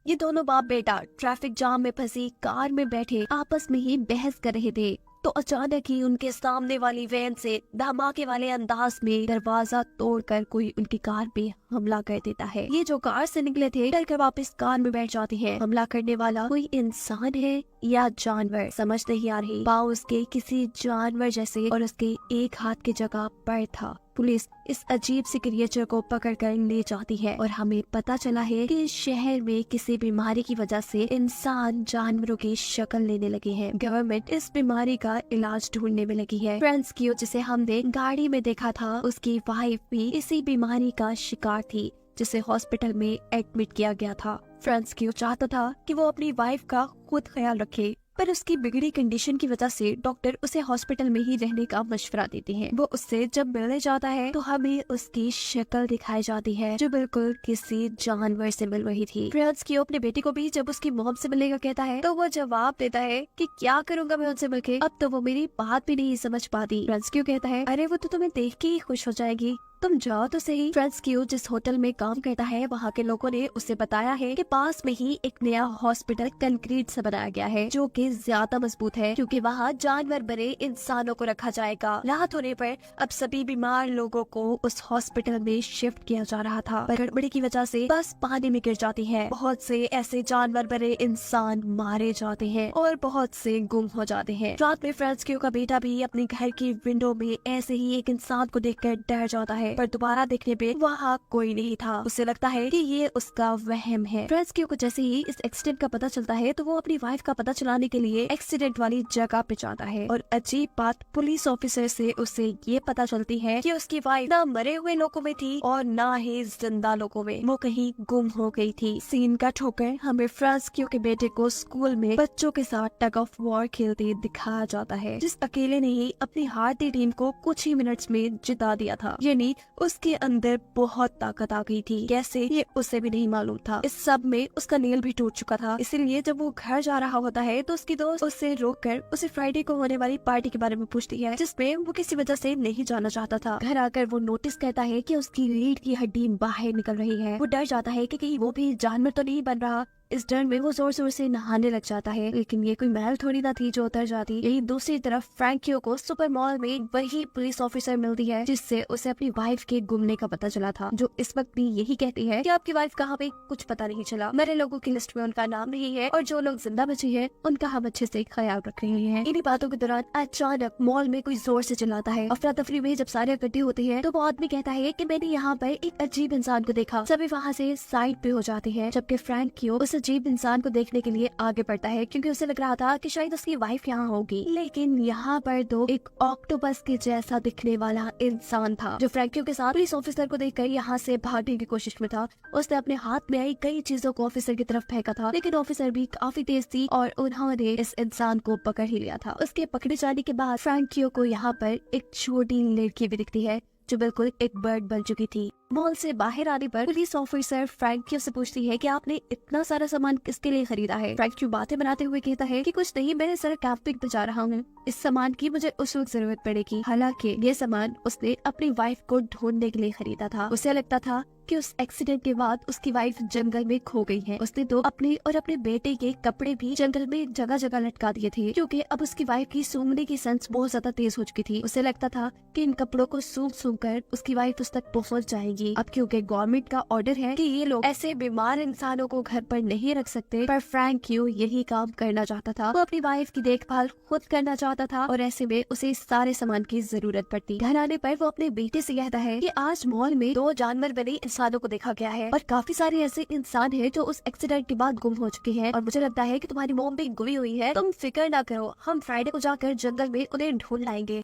ये दोनों बाप बेटा ट्रैफिक जाम में फंसी कार में बैठे आपस में ही बहस कर रहे थे, तो अचानक ही उनके सामने वाली वैन से धमाके वाले अंदाज में दरवाजा तोड़कर कोई उनकी कार पे हमला कर देता है। ये जो कार से निकले थे डरकर वापस कार में बैठ जाते हैं। हमला करने वाला कोई इंसान है या जानवर समझ नहीं आ रही। पाँव उसके किसी जानवर जैसे और उसके एक हाथ की जगह पैर था। पुलिस इस अजीब सी क्रिएचर को पकड़ कर ले जाती है और हमें पता चला है कि इस शहर में किसी बीमारी की वजह से इंसान जानवरों की शक्ल लेने लगे हैं। गवर्नमेंट इस बीमारी का इलाज ढूंढने में लगी है। फ्रांस्कियो जिसे हमने गाड़ी में देखा था, उसकी वाइफ भी इसी बीमारी का शिकार थी, जिसे हॉस्पिटल में एडमिट किया गया था। फ्रांस्कियो चाहता था कि वो अपनी वाइफ का खुद ख्याल रखे, पर उसकी बिगड़ी कंडीशन की वजह से डॉक्टर उसे हॉस्पिटल में ही रहने का मशवरा देते हैं। वो उससे जब मिलने जाता है तो हमें उसकी शक्ल दिखाई जाती है जो बिल्कुल किसी जानवर से मिल रही थी। फ्रांस्कियो अपने बेटे को भी जब उसकी मॉम से मिलने का कहता है तो वो जवाब देता है कि क्या करूंगा मैं उनसे मिलके, अब तो वो मेरी बात भी नहीं समझ पाती। फ्रांस्कियो कहता है अरे वो तो तुम्हें देख के ही खुश हो जाएगी, तुम जाओ तो सही। फ्रांस्कियो जिस होटल में काम करता है वहाँ के लोगों ने उसे बताया है कि पास में ही एक नया हॉस्पिटल कंक्रीट से बनाया गया है जो कि ज्यादा मजबूत है, क्योंकि वहाँ जानवर बने इंसानों को रखा जाएगा। राहत होने पर अब सभी बीमार लोगों को उस हॉस्पिटल में शिफ्ट किया जा रहा था, पर गड़बड़ी की वजह से बस पानी में गिर जाती है। बहुत से ऐसे जानवर बने इंसान मारे जाते हैं और बहुत से गुम हो जाते हैं। रात में फ्रांस्कियो का बेटा भी अपने घर की विंडो में ऐसे ही एक इंसान को देखकर डर जाता है, पर दोबारा देखने पे वहाँ कोई नहीं था। उसे लगता है कि ये उसका वहम है। फ्रांस्कियो को जैसे ही इस एक्सीडेंट का पता चलता है तो वो अपनी वाइफ का पता चलाने के लिए एक्सीडेंट वाली जगह पे जाता है, और अजीब बात पुलिस ऑफिसर से उसे ये पता चलती है कि उसकी वाइफ ना मरे हुए लोगों में थी और ना ही जिंदा लोगों में, वो कहीं गुम हो गई थी। सीन कट होकर हमें फ्रांस्कियो के बेटे को स्कूल में बच्चों के साथ टग ऑफ वॉर खेलते दिखाया जाता है, जिस अकेले ने ही अपनी हारती टीम को कुछ ही मिनट्स में जिता दिया था। यानी उसके अंदर बहुत ताकत आ गई थी, कैसे ये उसे भी नहीं मालूम था। इस सब में उसका नेल भी टूट चुका था, इसीलिए जब वो घर जा रहा होता है तो उसकी दोस्त उसे रोककर उसे फ्राइडे को होने वाली पार्टी के बारे में पूछती है, जिसमें वो किसी वजह से नहीं जाना चाहता था। घर आकर वो नोटिस करता है कि उसकी रीढ़ की हड्डी बाहर निकल रही है। वो डर जाता है कि कहीं वो भी जानवर तो नहीं बन रहा। इस डर में वो जोर जोर से नहाने लग जाता है, लेकिन ये कोई महल थोड़ी ना थी जो उतर जाती। यही दूसरी तरफ फ्रैंकियो को सुपर मॉल में वही पुलिस ऑफिसर मिलती है जिससे उसे अपनी वाइफ के गुमने का पता चला था, जो इस वक्त भी यही कहती है कि आपकी वाइफ कहाँ पे कुछ पता नहीं चला, मरे लोगों की लिस्ट में उनका नाम नहीं है और जो लोग जिंदा बचे हैं उनका हम अच्छे से ख्याल रख रहे हैं। इन्हीं बातों के दौरान अचानक मॉल में कोई जोर से चिल्लाता है। अफरा तफरी में जब सारे इकट्ठे होते हैं तो वो आदमी कहता है कि मैंने यहाँ पर एक अजीब इंसान को देखा। सभी वहाँ से साइड पे हो जाते हैं, जबकि फ्रैंकियो उस अजीब इंसान को देखने के लिए आगे बढ़ता है, क्योंकि उसे लग रहा था कि शायद उसकी वाइफ यहाँ होगी। लेकिन यहाँ पर तो एक ऑक्टोपस के जैसा दिखने वाला इंसान था जो फ्रैंकियो के साथ पुलिस ऑफिसर को देखकर यहाँ से भागने की कोशिश में था। उसने अपने हाथ में आई कई चीजों को ऑफिसर की तरफ फेंका था, लेकिन ऑफिसर भी काफी तेज थी और उन्होंने इस इंसान को पकड़ ही लिया था। उसके पकड़े जाने के बाद फ्रैंकियो को यहाँ पर एक छोटी लड़की भी दिखती है जो बिल्कुल एक बर्ड बन चुकी थी। मॉल से बाहर आने पर पुलिस ऑफिसर फ्रैंकियो से पूछती है कि आपने इतना सारा सामान किसके लिए खरीदा है। फ्रैंकियो बातें बनाते हुए कहता है कि कुछ नहीं, मैं सर कैंपिंग पे जा रहा हूँ, इस सामान की मुझे उस वक्त जरूरत पड़ेगी। हालांकि ये सामान उसने अपनी वाइफ को ढूंढने के लिए खरीदा था। उसे लगता था कि उस एक्सीडेंट के बाद उसकी वाइफ जंगल में खो गई है। उसने तो अपने और अपने बेटे के कपड़े भी जंगल में जगह जगह लटका दिए थे, क्योंकि अब उसकी वाइफ की सूंघने की सेंस बहुत ज्यादा तेज हो चुकी थी। उसे लगता था कि इन कपड़ों को सूंघ सूंघ कर उसकी वाइफ उस तक पहुंच जाएगी। अब क्योंकि गवर्नमेंट का ऑर्डर है कि ये लोग ऐसे बीमार इंसानों को घर पर नहीं रख सकते, पर फ्रैंकियो यही काम करना चाहता था। वो अपनी वाइफ की देखभाल खुद करना चाहता था और ऐसे में उसे सारे सामान की जरूरत पड़ती। घर आने पर वो अपने बेटे से कहता है कि आज मॉल में 2 जानवर बने इंसानों को देखा गया है और काफी सारे ऐसे इंसान हैं जो उस एक्सीडेंट के बाद गुम हो चुके हैं, और मुझे लगता है कि तुम्हारी मॉम भी गुमी हुई है। तुम फिक्र ना करो, हम फ्राइडे को जाकर जंगल में उन्हें ढूंढ लाएंगे।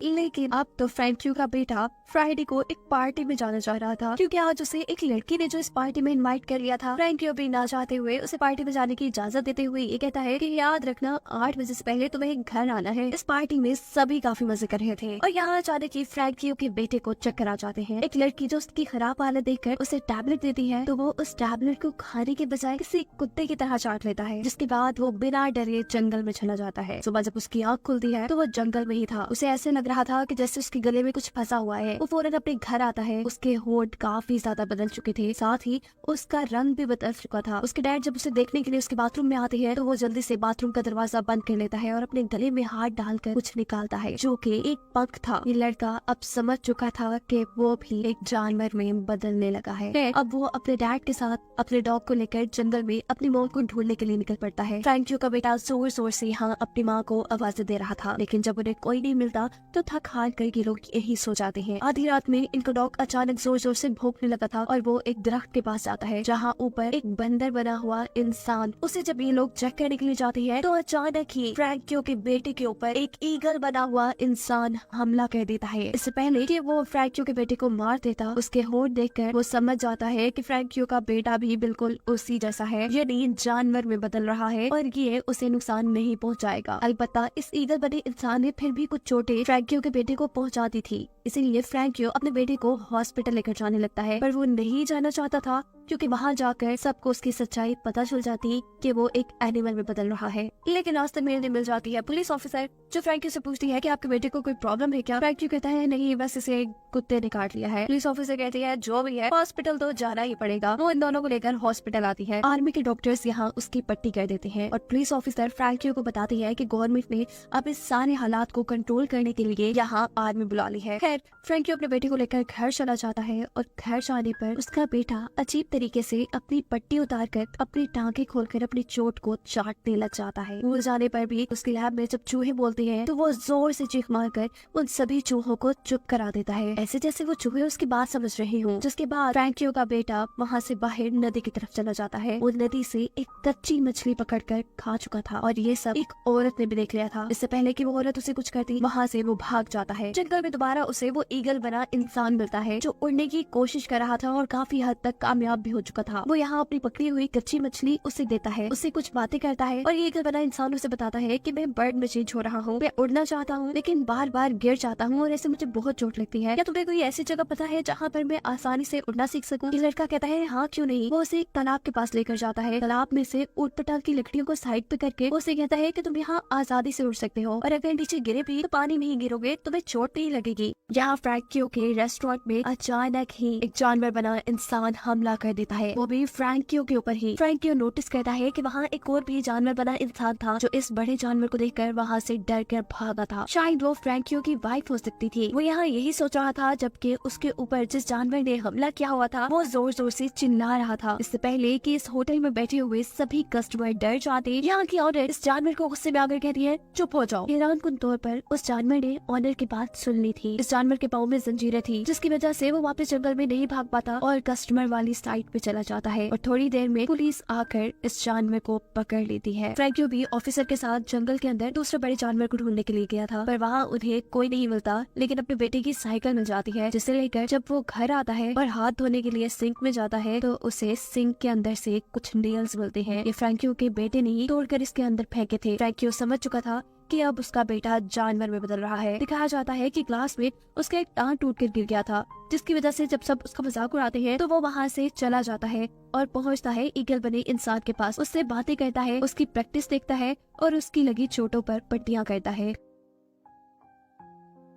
लेकिन अब तो फ्रैंकियो का बेटा फ्राइडे को एक पार्टी में जाना चाह रहा था, क्योंकि आज उसे एक लड़की ने जो इस पार्टी में इनवाइट कर लिया था। फ्रैंकियो भी ना चाहते हुए उसे पार्टी में जाने की इजाजत देते हुए ये कहता है कि याद रखना 8 बजे से पहले तुम्हें घर आना है। इस पार्टी में सभी काफी मजे कर रहे थे और यहाँ अचानक ही फ्रैंकियो के बेटे को चक्कर आ जाते हैं। एक लड़की जो उसकी खराब हालत देखकर उसे टैबलेट देती है तो वो उस टैबलेट को खाने के बजाय किसी कुत्ते की तरह चाट लेता है, जिसके बाद वो बिना डरे जंगल में चला जाता है। सुबह जब उसकी आँख खुलती है तो वो जंगल में ही था। उसे ऐसे लग लग रहा था कि जैसे उसके गले में कुछ फंसा हुआ है। वो फौरन अपने घर आता है। उसके होंठ काफी ज्यादा बदल चुके थे, साथ ही उसका रंग भी बदल चुका था। उसके डैड जब उसे देखने के लिए उसके बाथरूम में आते हैं तो वो जल्दी से बाथरूम का दरवाजा बंद कर लेता है और अपने गले में हाथ डालकर कुछ निकालता है जो कि एक पंख था। ये लड़का अब समझ चुका था कि वो भी एक जानवर में बदलने लगा है। अब वो अपने डैड के साथ अपने डॉग को लेकर जंगल में अपनी मॉम को ढूंढने के लिए निकल पड़ता है। फ्रैंकियो का बेटा जोर जोर से यहाँ अपनी माँ को आवाज़ें दे रहा था, लेकिन जब उन्हें कोई नहीं मिलता तो थक हार कर ये लोग यही सो जाते हैं। आधी रात में इनका डॉग अचानक जोर जोर से भौंकने लगा था और वो एक दरख्त के पास जाता है जहाँ ऊपर एक बंदर बना हुआ इंसान। उसे जब ये लोग चेक करने के लिए जाते हैं तो अचानक ही फ्रैंकियो के बेटे के ऊपर एक ईगल बना हुआ इंसान हमला कर देता है। इससे पहले कि वो फ्रैंकियो के बेटे को मार देता, उसके होंठ देखकर वो समझ जाता है कि फ्रैंकियो का बेटा भी बिल्कुल उसी जैसा है, यानी जानवर में बदल रहा है और ये उसे नुकसान नहीं पहुंचाएगा। अलबत्ता इस ईगल बने इंसान ने फिर भी कुछ चोटें फ्रैंकियो के बेटे को पहुंचा दी थी, इसीलिए फ्रैंकियो अपने बेटे को हॉस्पिटल लेकर जाने लगता है। पर वो नहीं जाना चाहता था क्योंकि वहाँ जाकर सबको उसकी सच्चाई पता चल जाती कि वो एक एनिमल में बदल रहा है। लेकिन रास्ते में मिल जाती है पुलिस ऑफिसर जो फ्रैंकियो से पूछती है कि आपके बेटे को कोई प्रॉब्लम है क्या। फ्रैंकियो कहता है नहीं, बस इसे कुत्ते ने काट लिया है। पुलिस ऑफिसर कहती है जो भी है हॉस्पिटल तो जाना ही पड़ेगा। वो इन दोनों को लेकर हॉस्पिटल आती है। आर्मी के डॉक्टर्स यहाँ उसकी पट्टी कर देते हैं और पुलिस ऑफिसर फ्रैंकियो को बताती है कि गवर्नमेंट ने अब इस सारे हालात को कंट्रोल करने के लिए यहाँ आर्मी बुला ली है। खैर फ्रैंकियो अपने बेटे को लेकर घर चला जाता है और घर जाने पर उसका बेटा अजीब तरीके से अपनी पट्टी उतारकर अपनी टांगे खोलकर अपनी चोट को चाटने लग जाता है। भूल जाने पर भी उसकी लैब में जब चूहे बोलते हैं तो वो जोर से चीख मारकर उन सभी चूहों को चुप करा देता है, ऐसे जैसे वो चूहे उसकी बात समझ रहे हों। जिसके बाद फ्रैंकियो का बेटा वहाँ से बाहर नदी की तरफ चला जाता है। वो नदी से एक कच्ची मछली पकड़कर खा चुका था और ये सब एक औरत ने भी देख लिया था। इससे पहले कि वो औरत उसे कुछ करती, वहाँ से वो भाग जाता है। जंगल में दोबारा उसे वो ईगल बना इंसान मिलता है जो उड़ने की कोशिश कर रहा था और काफी हद तक कामयाब भी हो चुका था। वो यहाँ अपनी पकड़ी हुई कच्ची मछली उसे देता है, उससे कुछ बातें करता है और ये ईगल बना इंसान उसे बताता है कि मैं बर्ड में चेंज हो रहा हूँ, मैं उड़ना चाहता हूँ लेकिन बार बार गिर जाता हूँ और ऐसे मुझे बहुत चोट लगती है। क्या तुम्हें कोई ऐसी जगह पता है जहाँ पर मैं आसानी से उड़ना सीख सकूँ? ये लड़का कहता है हाँ क्यों नहीं। वो उसे एक तालाब के पास लेकर जाता है। तालाब में से ऊट-पटांग की लकड़ियों को साइड पे करके उसे कहता है कि तुम यहाँ आजादी से उड़ सकते हो और अगर नीचे गिरे भी तो पानी में ही गिरोगे, तुम्हें चोट नहीं लगेगी। यहाँ फ्रैंकियो के रेस्टोरेंट में अचानक ही एक जानवर बना इंसान हमला कर देता है, वो भी फ्रैंकियो के ऊपर ही। फ्रैंकियो नोटिस करता है कि वहाँ एक और भी जानवर बना इंसान था जो इस बड़े जानवर को देखकर वहाँ से डर कर भागा था। शायद वो फ्रैंकियो की वाइफ हो सकती थी। वो यहाँ यही सोच रहा था जबकि उसके ऊपर जिस जानवर ने हमला किया हुआ था वो जोर जोर से चिल्ला रहा था। इससे पहले कि इस होटल में बैठे हुए सभी कस्टमर डर जाते, यहाँ की ऑनर इस जानवर को गुस्से में आकर कहती है चुप हो जाओ। हैरानकुन तौर पर उस जानवर ने ऑनर की बात सुन ली थी। इस जानवर के पाँव में जंजीरें थी जिसकी वजह से वो वापस जंगल में नहीं भाग पाता और कस्टमर वाली साइड पे चला जाता है और थोड़ी देर में पुलिस आकर इस जानवर को पकड़ लेती है। फ्रैंकियो भी ऑफिसर के साथ जंगल के अंदर दूसरे बड़े जानवर को ढूंढने के लिए गया था, पर वहाँ उन्हें कोई नहीं मिलता, लेकिन अपने बेटे की साइकिल मिल जाती है जिसे लेकर जब वो घर आता है और हाथ धोने के लिए सिंक में जाता है तो उसे सिंक के अंदर से कुछ नेल्स मिलते हैं। ये फ्रैंकियो के बेटे ने ही तोड़कर इसके अंदर फेंके थे। फ्रैंकियो समझ चुका था कि अब उसका बेटा जानवर में बदल रहा है। दिखाया जाता है कि क्लास में उसका एक टांग टूटकर गिर गया था जिसकी वजह से जब सब उसका मजाक उड़ाते हैं तो वो वहाँ से चला जाता है और पहुँचता है ईगल बने इंसान के पास। उससे बातें करता है, उसकी प्रैक्टिस देखता है और उसकी लगी चोटों पर पट्टियां करता है।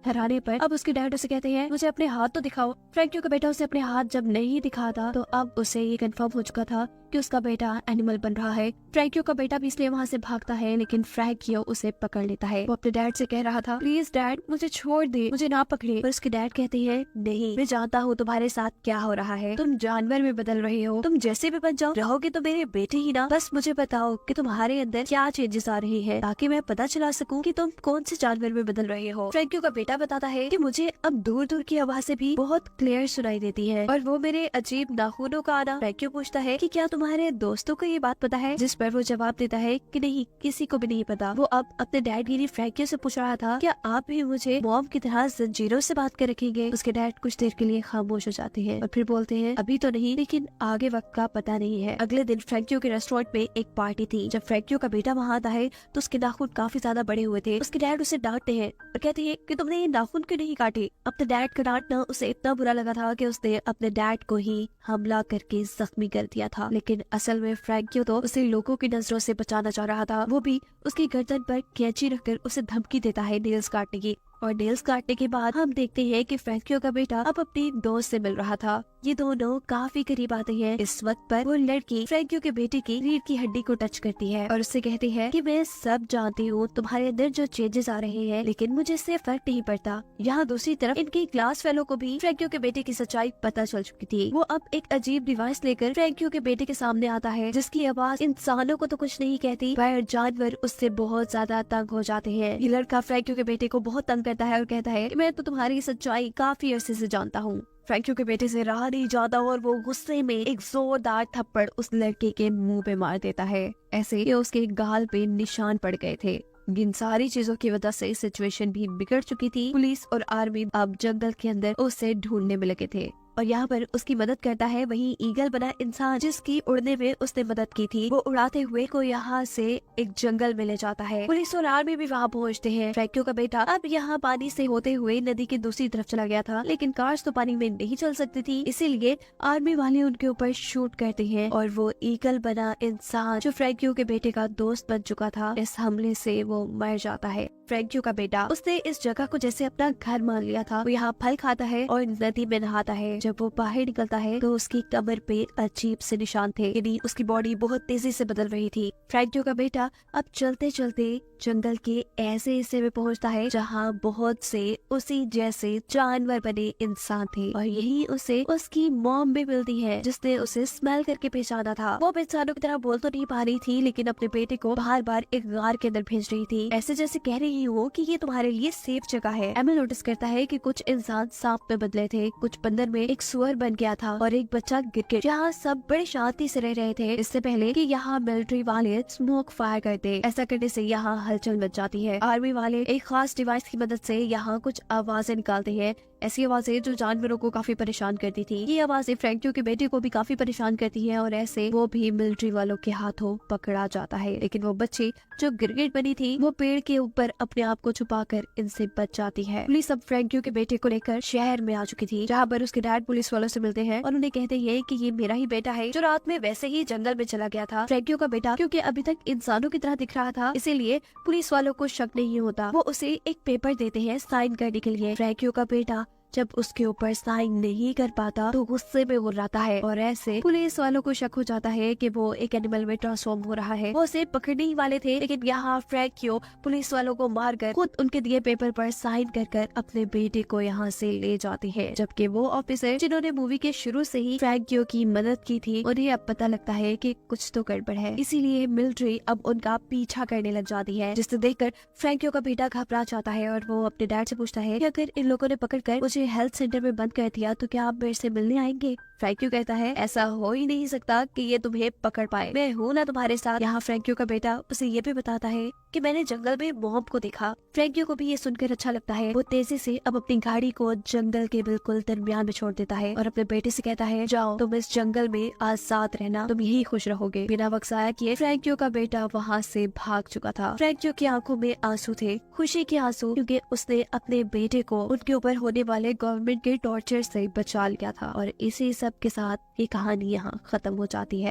हराने पर अब उसके डैड उसे कहते हैं मुझे अपने हाथ तो दिखाओ। फ्रैंकियो का बेटा उसे अपने हाथ जब नहीं दिखाता तो अब उसे ये कंफर्म हो चुका था कि उसका बेटा एनिमल बन रहा है। फ्रैंकियो का बेटा भी इसलिए वहाँ से भागता है लेकिन फ्रैंकियो उसे पकड़ लेता है। वो अपने डैड से कह रहा था प्लीज डैड मुझे छोड़ दे, मुझे ना पकड़े, पर उसके डैड कहते हैं नहीं, मैं जानता हूँ तुम्हारे साथ क्या हो रहा है, तुम जानवर में बदल रहे हो, तुम जैसे भी बन जाओ, रहोगे तो मेरे बेटे ही ना। बस मुझे बताओ कि तुम्हारे अंदर क्या चेंजेस आ रहे हैं ताकि मैं पता चला सकूँ कि तुम कौन से जानवर में बदल रहे हो। फ्रैंकियो का बेटा बताता है कि मुझे अब दूर दूर की आवाजें भी बहुत क्लियर सुनाई देती है और वो मेरे अजीब नाखूनों का आना। फ्रैंकियो पूछता है कि क्या तुम्हारे दोस्तों को ये बात पता है, जिस पर वो जवाब देता है कि नहीं, किसी को भी नहीं पता। वो अब अपने डैड गिरी फ्रैंकियो से पूछ रहा था क्या आप भी मुझे मॉम की तरह जंजीरों से बात कर रखेंगे। उसके डैड कुछ देर के लिए खामोश हो जाते हैं और फिर बोलते हैं अभी तो नहीं, लेकिन आगे वक्त का पता नहीं है। अगले दिन फ्रैंकियो के रेस्टोरेंट में एक पार्टी थी। जब फ्रैंकियो का बेटा वहाँ आता है तो उसके नाखून काफी ज्यादा बड़े हुए थे। उसके डैड उसे डांटते हैं और कहते हैं कि तुमने ये नाखून क्यों नहीं काटे। अपने डैड का डांटना उसे इतना बुरा लगा था कि उसने अपने डैड को ही हमला करके जख्मी कर दिया था, लेकिन असल में फ्रैंकियो तो उसे लोगों की नजरों से बचाना चाह रहा था। वो भी उसकी गर्दन पर कैंची रखकर उसे धमकी देता है नेल्स काटने की। और नेल्स काटने के बाद हम देखते हैं कि फ्रैंकियो का बेटा अब अपनी दोस्त से मिल रहा था। ये दोनों काफी करीब आते हैं। इस वक्त पर वो लड़की फ्रैंकियो के बेटे की रीढ़ की हड्डी को टच करती है और उससे कहती है कि मैं सब जानती हूँ तुम्हारे अंदर जो चेंजेस आ रहे हैं, लेकिन मुझे इससे फर्क नहीं पड़ता। यहाँ दूसरी तरफ इनकी क्लास फेलो को भी फ्रैंकियो के बेटे की सच्चाई पता चल चुकी थी। वो अब एक अजीब डिवाइस लेकर फ्रैंकियो के बेटे के सामने आता है, जिसकी आवाज इंसानों को तो कुछ नहीं कहती, पर जानवर उससे बहुत ज्यादा तंग हो जाते हैं। ये लड़का फ्रैंकियो के बेटे को बहुत तंग करता है और कहता है कि मैं तो तुम्हारी सच्चाई काफी अरसे से जानता हूँ। फ्रैंकियो के बेटे से रहा नहीं जाता और वो गुस्से में एक जोरदार थप्पड़ उस लड़के के मुंह पे मार देता है, ऐसे कि उसके गाल पे निशान पड़ गए थे। इन सारी चीजों की वजह से सिचुएशन भी बिगड़ चुकी थी। पुलिस और आर्मी अब जंगल के अंदर उसे ढूंढने में लगे थे और यहाँ पर उसकी मदद करता है वही ईगल बना इंसान जिसकी उड़ने में उसने मदद की थी। वो उड़ाते हुए को यहाँ से एक जंगल में ले जाता है। पुलिस और आर्मी भी वहाँ पहुँचते हैं। फ्रैंकियो का बेटा अब यहाँ पानी से होते हुए नदी की दूसरी तरफ चला गया था, लेकिन कार्स तो पानी में नहीं चल सकती थी, इसीलिए आर्मी वाले उनके ऊपर शूट करते हैं और वो ईगल बना इंसान जो फ्रैंकियो के बेटे का दोस्त बन चुका था, इस हमले से वो मर जाता है। फ्रैंकियो का बेटा उसने इस जगह को जैसे अपना घर मान लिया था। वो यहाँ फल खाता है और नदी में नहाता है। जब वो बाहर निकलता है तो उसकी कमर पे अजीब से निशान थे, यानी उसकी बॉडी बहुत तेजी से बदल रही थी। फ्रैंकियो का बेटा अब चलते चलते जंगल के ऐसे हिस्से में पहुंचता है जहाँ बहुत से उसी जैसे जानवर बने इंसान थे और यही उसे उसकी मॉम भी मिलती है, जिसने उसे स्मेल करके पहचाना था। वो इंसानों की तरह बोल तो नहीं पा रही थी, लेकिन अपने बेटे को बार बार एक गार के अंदर भेज रही थी, ऐसे जैसे कह रही हो कि ये तुम्हारे लिए सेफ जगह है। एमिल नोटिस करता है कि कुछ इंसान सांप में बदले थे, कुछ बंदर में एक सुअर बन गया था और एक बच्चा गिरगिट। यहाँ सब बड़े शांति से रह रहे थे इससे पहले कि यहाँ मिलिट्री वाले स्मोक फायर करते। ऐसा करने से यहाँ हलचल मच जाती है। आर्मी वाले एक खास डिवाइस की मदद से यहाँ कुछ आवाजें निकालते हैं, ऐसी आवाजें जो जानवरों को काफी परेशान करती थी। ये आवाजें फ्रैंकियो के बेटे को भी काफी परेशान करती है और ऐसे वो भी मिलिट्री वालों के हाथों पकड़ा जाता है। लेकिन वो बच्ची जो गिरगिट बनी थी वो पेड़ के ऊपर अपने आप को छुपाकर इनसे बच जाती है। पुलिस अब फ्रैंकियो के बेटे को लेकर शहर में आ चुकी थी, जहाँ पर उसके डैड पुलिस वालों से मिलते हैं और उन्हें कहते हैं कि ये मेरा ही बेटा है जो रात में वैसे ही जंगल में चला गया था। फ्रैंकियो का बेटा क्योंकि अभी तक इंसानों की तरह दिख रहा था, इसीलिए पुलिस वालों को शक नहीं होता। वो उसे एक पेपर देते हैं साइन करने के लिए। फ्रैंकियो का बेटा जब उसके ऊपर साइन नहीं कर पाता तो गुस्से में गुर्राता है और ऐसे पुलिस वालों को शक हो जाता है कि वो एक एनिमल में ट्रांसफॉर्म हो रहा है। वो उसे पकड़ने ही वाले थे, लेकिन यहाँ फ्रैंकियो पुलिस वालों को मारकर खुद उनके दिए पेपर पर साइन कर अपने बेटे को यहाँ से ले जाती है। जबकि वो ऑफिसर जिन्होंने मूवी के शुरू से ही फ्रैंकियो की मदद की थी, उन्हें अब पता लगता है कि कुछ तो गड़बड़ है, इसीलिए मिलिट्री अब उनका पीछा करने लग जाती है, जिसे देखकर फ्रैंकियो का बेटा घबरा जाता है और वो अपने डैड से पूछता है कि अगर इन लोगों ने पकड़कर मुझे हेल्थ सेंटर में बंद कर दिया तो क्या आप मेरे से मिलने आएंगे। फ्रैंकियो कहता है ऐसा हो ही नहीं सकता कि ये तुम्हें पकड़ पाए, मैं हूँ ना तुम्हारे साथ। यहाँ फ्रैंकियो का बेटा उसे ये भी बताता है कि मैंने जंगल में मॉम को देखा। फ्रैंकियो को भी ये सुनकर अच्छा लगता है। वो तेजी से अब अपनी गाड़ी को जंगल के बिल्कुल दरमियान में छोड़ देता है और अपने बेटे से कहता है जाओ तुम इस जंगल में आजाद रहना, तुम यही खुश रहोगे। बिना वक्त जाया किए फ्रैंकियो का बेटा वहाँ से भाग चुका था। फ्रैंकियो की आंखों में आंसू थे, खुशी के आंसू, क्योंकि उसने अपने बेटे को उनके ऊपर होने वाले गवर्नमेंट के टॉर्चर से बचा लिया था। और इसी सब के साथ ये कहानी यहाँ खत्म हो जाती है।